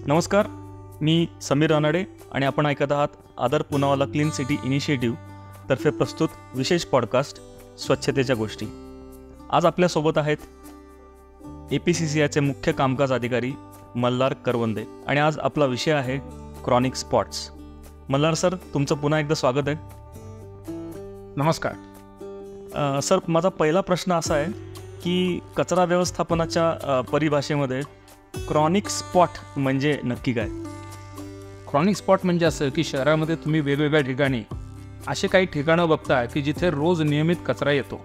नमस्कार, मी समीर रानडे आणि आपण ऐकत आहात आदर पुनावाला क्लीन सिटी इनिशिएटिव्ह तर्फे प्रस्तुत विशेष पॉडकास्ट स्वच्छतेच्या गोष्टी. आज आपल्यासोबत आहेत APCCIचे मुख्य कामकाज अधिकारी मल्हार करवंदे आणि आज आपला विषय आहे क्रॉनिक स्पॉट्स. मल्हार सर, तुमचं पुन्हा एकदा स्वागत आहे. नमस्कार. सर, माझा पहिला प्रश्न असा आहे की कचरा व्यवस्थापनाच्या परिभाषेमध्ये क्रॉनिक स्पॉट म्हणजे नक्की काय? क्रॉनिक स्पॉट म्हणजे असं की शहरामध्ये तुम्ही वेगवेगळ्या ठिकाणी असे काही ठिकाणं बघता की जिथे रोज नियमित कचरा येतो.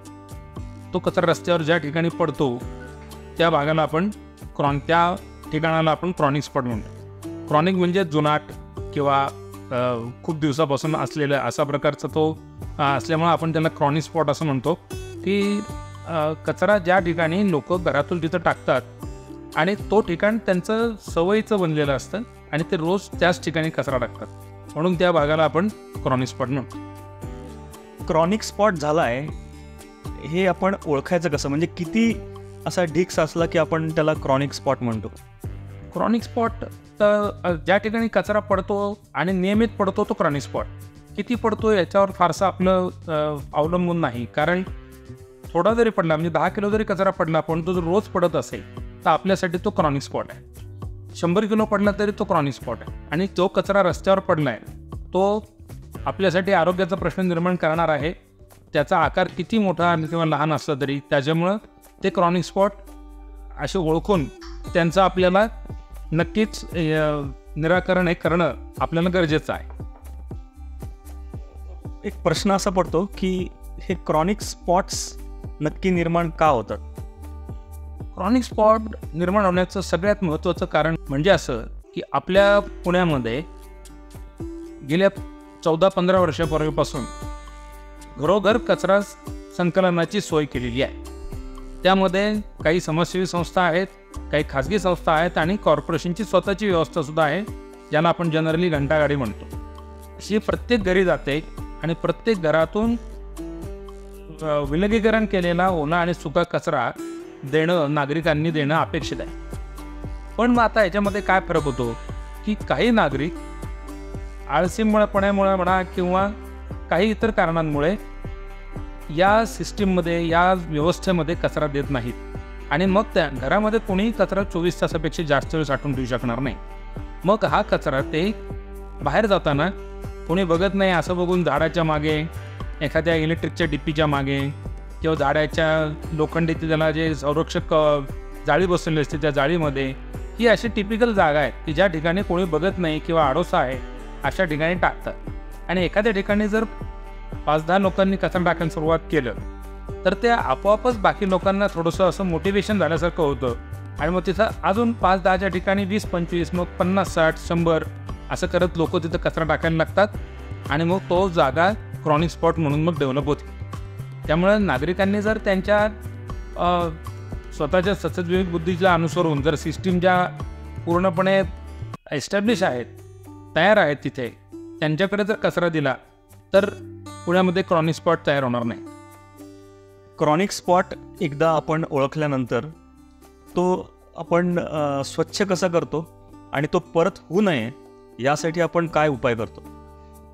तो कचरा रस्त्यावर ज्या ठिकाणी पडतो त्या भागाला आपण त्या ठिकाणाला आपण क्रॉनिक स्पॉट म्हणतो. क्रॉनिक म्हणजे जुनाट किंवा खूप दिवसापासून असलेला असा प्रकारचा तो असल्यामुळे आपण त्याला क्रॉनिक स्पॉट असं म्हणतो की कचरा ज्या ठिकाणी लोक घरातून तिथं टाकतात आणि तो ठिकाण त्यांचं सवयीचं बनलेलं असतं आणि ते रोज त्याच ठिकाणी कचरा टाकतात, म्हणून त्या भागाला आपण क्रॉनिक स्पॉट म्हणतो. क्रॉनिक स्पॉट झाला आहे हे आपण ओळखायचं कसं? म्हणजे किती असा ढिक्स असला की आपण त्याला क्रॉनिक स्पॉट म्हणतो? क्रॉनिक स्पॉट तर ज्या ठिकाणी कचरा पडतो आणि नियमित पडतो तो क्रॉनिक स्पॉट. किती पडतो याच्यावर फारसं आपलं अवलंबून नाही, कारण थोडा जरी पडला म्हणजे 10 किलो जरी कचरा पडला पण तो जर रोज पडत असेल तर आपल्यासाठी तो क्रॉनिक स्पॉट आहे. 100 किलो पडला तरी तो क्रॉनिक स्पॉट आहे. आणि जो कचरा रस्त्यावर पडला आहे तो आपल्यासाठी आरोग्याचा प्रश्न निर्माण करणार आहे. त्याचा आकार किती मोठा किंवा लहान असला तरी त्याच्यामुळं ते क्रॉनिक स्पॉट असे ओळखून त्यांचं आपल्याला नक्कीच निराकरण करणं आपल्याला गरजेचं आहे. एक प्रश्न असा पडतो की हे क्रॉनिक स्पॉट्स नक्की निर्माण का होतात? क्रॉनिक स्पॉट निर्माण होण्याचं सगळ्यात महत्त्वाचं कारण म्हणजे असं की आपल्या पुण्यामध्ये गेल्या 14-15 वर्षापूर्वीपासून घरोघर कचरा संकलनाची सोय केलेली आहे. त्यामध्ये काही समाजसेवी संस्था आहेत, काही खाजगी संस्था आहेत आणि कॉर्पोरेशनची स्वतःची व्यवस्थासुद्धा आहे, ज्याला आपण जनरली घंटागाडी म्हणतो. अशी प्रत्येक घरी जाते आणि प्रत्येक घरातून विलगीकरण केलेला ओला आणि सुका कचरा नागरिकांनी देणं अपेक्षित आहे. पण मग आता याच्यामध्ये काय फरक होतो की काही नागरिक आळसीपणामुळे म्हणा किंवा काही इतर कारणांमुळे या सिस्टीममध्ये या व्यवस्थेमध्ये कचरा देत नाहीत आणि मग त्या घरामध्ये कोणीही कचरा 24 तासापेक्षा जास्त वेळ साठवून ठेवू शकणार नाही. मग हा कचरा ते बाहेर जाताना कोणी बघत नाही असं बघून झाडाच्या मागे, एखाद्या इलेक्ट्रिकच्या डिप्पीच्या मागे किंवा झाडाच्या लोखंडी त्याला जे संरक्षक जाळी बसवली असते त्या जाळीमध्ये, ही अशी टिपिकल जागा आहे की ज्या ठिकाणी कोणी बघत नाही किंवा आडोसा आहे अशा ठिकाणी टाकतात. आणि एखाद्या ठिकाणी जर 5-10 लोकांनी कचरा टाकायला सुरुवात केलं तर ते आपोआपच बाकी लोकांना थोडंसं असं मोटिवेशन झाल्यासारखं होतं आणि मग तिथं अजून 5-10च्या ठिकाणी 20-25 मग 50-60-100 असं करत लोक तिथं कचरा टाकायला लागतात आणि मग तो जागा क्रॉनिक स्पॉट म्हणून मग डेव्हलप होते. त्यामुळे नागरिकांनी जर त्यांच्या स्वतःच्या सद्विवेक बुद्धीला अनुसरून जर सिस्टीम ज्या पूर्णपणे एस्टॅब्लिश आहेत, तयार आहेत, तिथे त्यांच्याकडे जर कचरा दिला तर पुण्यामध्ये क्रॉनिक स्पॉट तयार होणार नाही. क्रॉनिक स्पॉट एकदा आपण ओळखल्यानंतर तो आपण स्वच्छ कसा करतो आणि तो परत होऊ नये यासाठी आपण काय उपाय करतो?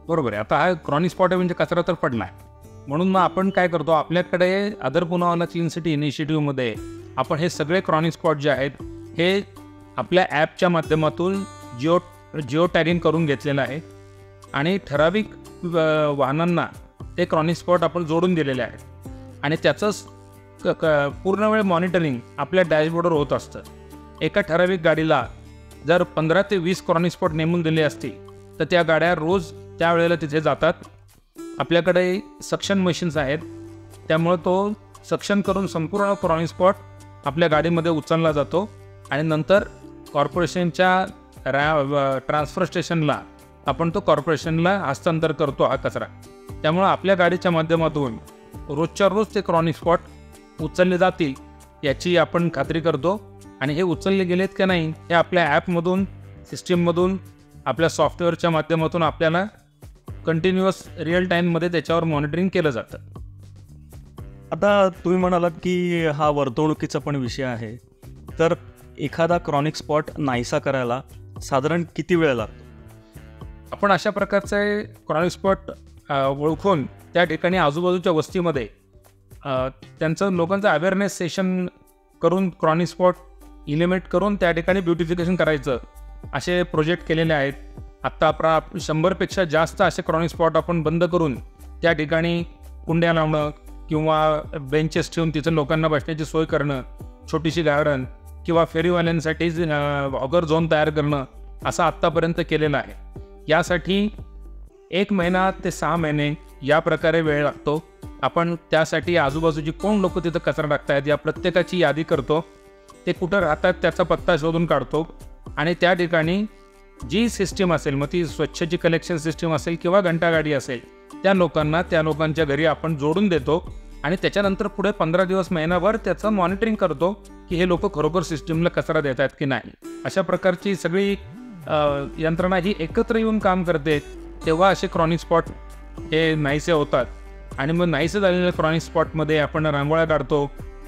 बरोबर आहे. आता हा क्रॉनिक स्पॉट आहे म्हणजे कचरा तर पडला आहे, म्हणून मग आपण काय करतो, आपल्याकडे आदर पुनावाला क्लीन सिटी इनिशिएटिव्हमध्ये आपण हे सगळे क्रॉनिक स्पॉट जे आहेत हे आपल्या ॲपच्या माध्यमातून जिओ टॅगिंग करून घेतलेलं आहे आणि ठराविक वाहनांना ते क्रॉनिक स्पॉट आपण जोडून दिलेले आहेत आणि त्याचंच पूर्ण वेळ मॉनिटरिंग आपल्या डॅशबोर्डवर होत असतं. एका ठराविक गाडीला जर 15 ते 20 क्रॉनिक स्पॉट नेमून दिले असतील तर त्या गाड्या रोज त्यावेळेला तिथे जातात. आपल्याकडे सक्शन मशीन्स आहेत, त्यामुळे तो सक्शन करून संपूर्ण क्रॉनिक स्पॉट आपल्या गाडीमध्ये उचलला जातो आणि नंतर कॉर्पोरेशनच्या ट्रान्सफर स्टेशनला आपण तो कॉर्पोरेशनला हस्तांतर करतो हा कचरा. त्यामुळं आपल्या गाडीच्या माध्यमातून रोजच्या रोज ते क्रॉनिक स्पॉट उचलले जातील याची आपण खात्री करतो आणि हे उचलले गेलेत का नाही हे आपल्या ॲपमधून, सिस्टीममधून, आपल्या सॉफ्टवेअरच्या माध्यमातून आपल्याला कंटिन्युअस रिअल टाईममध्ये त्याच्यावर मॉनिटरिंग केलं जातं. आता तुम्ही म्हणालात की हा वर्तवणुकीचा पण विषय आहे, तर एखादा क्रॉनिक स्पॉट नाहीसा करायला साधारण किती वेळ लागतो? आपण अशा प्रकारचे क्रॉनिक स्पॉट ओळखून त्या ठिकाणी आजूबाजूच्या वस्तीमध्ये त्यांचं लोकांचं अवेअरनेस सेशन करून क्रॉनिक स्पॉट इलिमिनेट करून त्या ठिकाणी ब्युटिफिकेशन करायचं असे प्रोजेक्ट केलेले आहेत. आत्ता 100पेक्षा जास्त असे क्रॉनिक स्पॉट आपण बंद करून त्या ठिकाणी कुंड्या लावणं किंवा बेंचेस ठेवून तिथं लोकांना बसण्याची सोय करणं, छोटीशी गार्डन किंवा फेरीवाल्यांसाठी ऑगर झोन तयार करणं असं आत्तापर्यंत केलेलं आहे. यासाठी 1 महिना ते 6 महिने या प्रकारे वेळ लागतो. आपण त्यासाठी आजूबाजूची कोण लोक तिथं कचरा टाकतायत या प्रत्येकाची यादी करतो, ते कुठं राहतात त्याचा पत्ता शोधून काढतो आणि त्या ठिकाणी जी सिस्टीम असेल, मग ती स्वच्छची कलेक्शन सिस्टीम असेल किंवा घंटागाडी असेल, त्या लोकांच्या घरी आपण जोडून देतो आणि त्याच्यानंतर पुढे 15 दिवस महिनाभर त्याचं मॉनिटरिंग करतो की हे लोक खरोखर सिस्टीमला कचरा देत आहेत की नाही. अशा प्रकारची सगळी यंत्रणा ही एकत्र येऊन काम करते, तेव्हा असे क्रॉनिक स्पॉट हे नाहीसे होतात. आणि मग नाहीसे झालेल्या क्रॉनिक स्पॉटमध्ये आपण रांगोळ्या काढतो,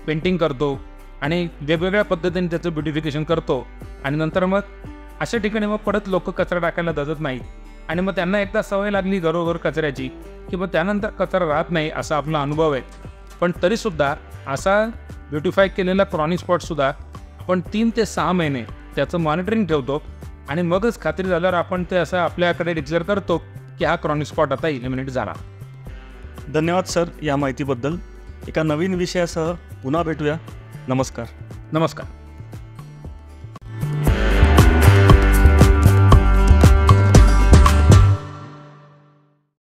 पेंटिंग करतो आणि वेगवेगळ्या पद्धतीने त्याचं ब्युटिफिकेशन करतो आणि नंतर मग अशा ठिकाणी मग परत लोक कचरा टाकायला जात नाहीत आणि मग त्यांना एकदा सवय लागली घरोघर कचऱ्याची की मग त्यानंतर कचरा राहत नाही असा आपला अनुभव आहे. पण तरीसुद्धा असा ब्युटिफाय केलेला क्रॉनिक स्पॉटसुद्धा आपण 3 ते 6 महिने त्याचं मॉनिटरिंग ठेवतो आणि मगच खात्री झाल्यावर आपण ते असं आपल्याकडे डिक्लेअर करतो की हा क्रॉनिक स्पॉट आता इलिमिनेट झाला. धन्यवाद सर या माहितीबद्दल. एका नवीन विषयासह पुन्हा भेटूया. नमस्कार. नमस्कार.